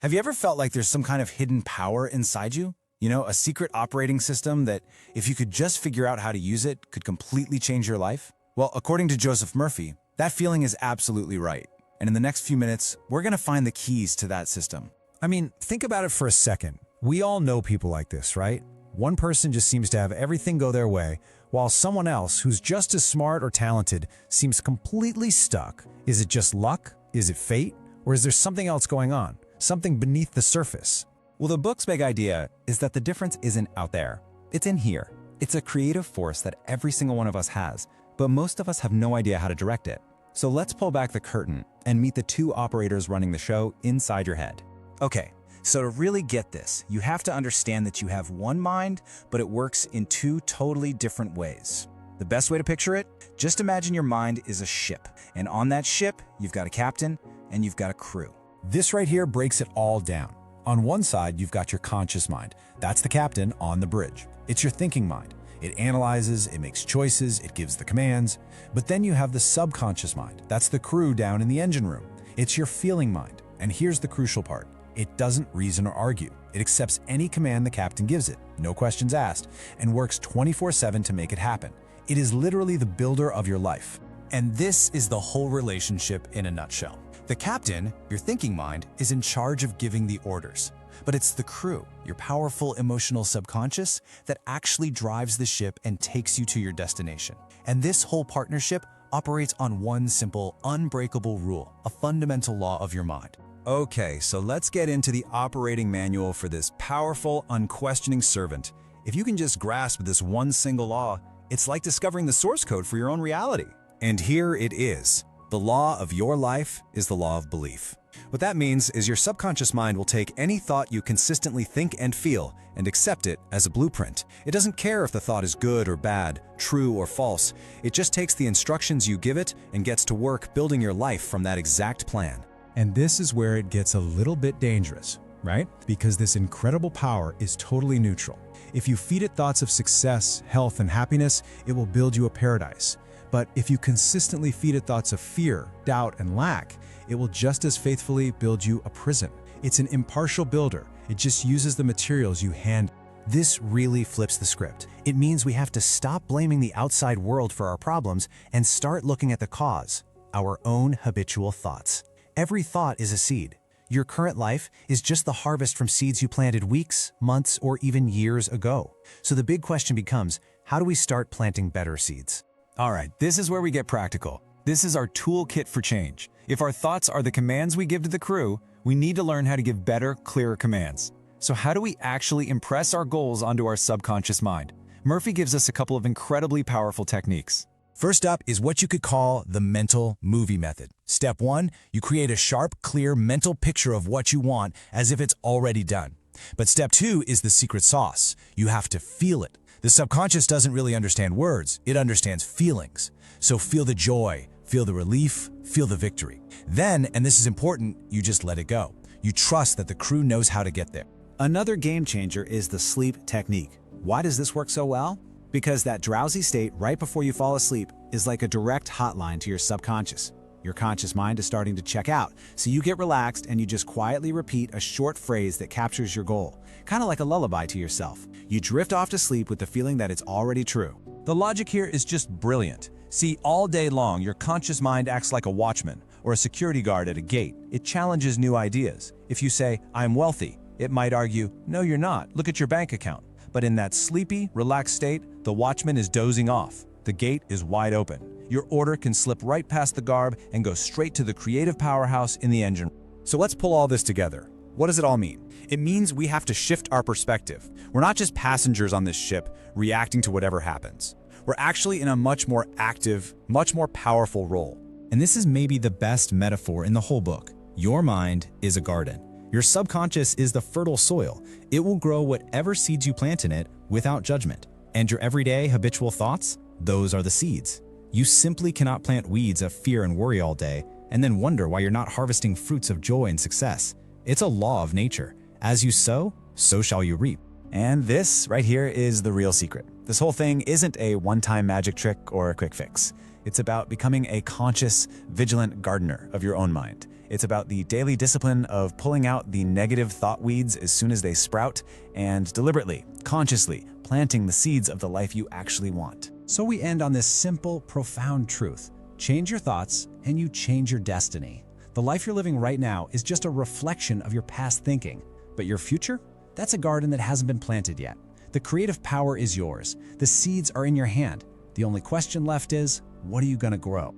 Have you ever felt like there's some kind of hidden power inside you? You know, a secret operating system that, if you could just figure out how to use it, could completely change your life? Well, according to Joseph Murphy, that feeling is absolutely right. And in the next few minutes, we're going to find the keys to that system. I mean, think about it for a second. We all know people like this, right? One person just seems to have everything go their way, while someone else who's just as smart or talented seems completely stuck. Is it just luck? Is it fate? Or is there something else going on? Something beneath the surface? Well, the book's big idea is that the difference isn't out there. It's in here. It's a creative force that every single one of us has, but most of us have no idea how to direct it. So let's pull back the curtain and meet the two operators running the show inside your head. Okay, so to really get this, you have to understand that you have one mind, but it works in two totally different ways. The best way to picture it? Just imagine your mind is a ship, and on that ship, you've got a captain and you've got a crew. This right here breaks it all down. On one side, you've got your conscious mind. That's the captain on the bridge. It's your thinking mind. It analyzes, it makes choices, it gives the commands. But then you have the subconscious mind. That's the crew down in the engine room. It's your feeling mind. And here's the crucial part. It doesn't reason or argue. It accepts any command the captain gives it, no questions asked, and works 24/7 to make it happen. It is literally the builder of your life. And this is the whole relationship in a nutshell. The captain, your thinking mind, is in charge of giving the orders. But it's the crew, your powerful emotional subconscious, that actually drives the ship and takes you to your destination. And this whole partnership operates on one simple, unbreakable rule, a fundamental law of your mind. Okay, so let's get into the operating manual for this powerful, unquestioning servant. If you can just grasp this one single law, it's like discovering the source code for your own reality. And here it is. The law of your life is the law of belief. What that means is your subconscious mind will take any thought you consistently think and feel and accept it as a blueprint. It doesn't care if the thought is good or bad, true or false. It just takes the instructions you give it and gets to work building your life from that exact plan. And this is where it gets a little bit dangerous, right? Because this incredible power is totally neutral. If you feed it thoughts of success, health, and happiness, it will build you a paradise. But if you consistently feed it thoughts of fear, doubt, and lack, it will just as faithfully build you a prison. It's an impartial builder. It just uses the materials you hand. This really flips the script. It means we have to stop blaming the outside world for our problems and start looking at the cause, our own habitual thoughts. Every thought is a seed. Your current life is just the harvest from seeds you planted weeks, months, or even years ago. So the big question becomes, how do we start planting better seeds? All right, this is where we get practical. This is our toolkit for change. If our thoughts are the commands we give to the crew, we need to learn how to give better, clearer commands. So how do we actually impress our goals onto our subconscious mind? Murphy gives us a couple of incredibly powerful techniques. First up is what you could call the mental movie method. Step 1, you create a sharp, clear mental picture of what you want as if it's already done. But step 2 is the secret sauce. You have to feel it. The subconscious doesn't really understand words, it understands feelings. So feel the joy, feel the relief, feel the victory. Then, and this is important, you just let it go. You trust that the crew knows how to get there. Another game changer is the sleep technique. Why does this work so well? Because that drowsy state right before you fall asleep is like a direct hotline to your subconscious. Your conscious mind is starting to check out, so you get relaxed and you just quietly repeat a short phrase that captures your goal, kind of like a lullaby to yourself. You drift off to sleep with the feeling that it's already true. The logic here is just brilliant. See, all day long, your conscious mind acts like a watchman or a security guard at a gate. It challenges new ideas. If you say, "I'm wealthy," it might argue, "No, you're not. Look at your bank account." But in that sleepy, relaxed state, the watchman is dozing off. The gate is wide open. Your order can slip right past the garb and go straight to the creative powerhouse in the engine. So let's pull all this together. What does it all mean? It means we have to shift our perspective. We're not just passengers on this ship reacting to whatever happens. We're actually in a much more active, much more powerful role. And this is maybe the best metaphor in the whole book. Your mind is a garden. Your subconscious is the fertile soil. It will grow whatever seeds you plant in it without judgment. And your everyday habitual thoughts, those are the seeds. You simply cannot plant weeds of fear and worry all day and then wonder why you're not harvesting fruits of joy and success. It's a law of nature. As you sow, so shall you reap. And this right here is the real secret. This whole thing isn't a one-time magic trick or a quick fix. It's about becoming a conscious, vigilant gardener of your own mind. It's about the daily discipline of pulling out the negative thought weeds as soon as they sprout and deliberately, consciously planting the seeds of the life you actually want. So we end on this simple, profound truth. Change your thoughts and you change your destiny. The life you're living right now is just a reflection of your past thinking. But your future? That's a garden that hasn't been planted yet. The creative power is yours. The seeds are in your hand. The only question left is, what are you going to grow?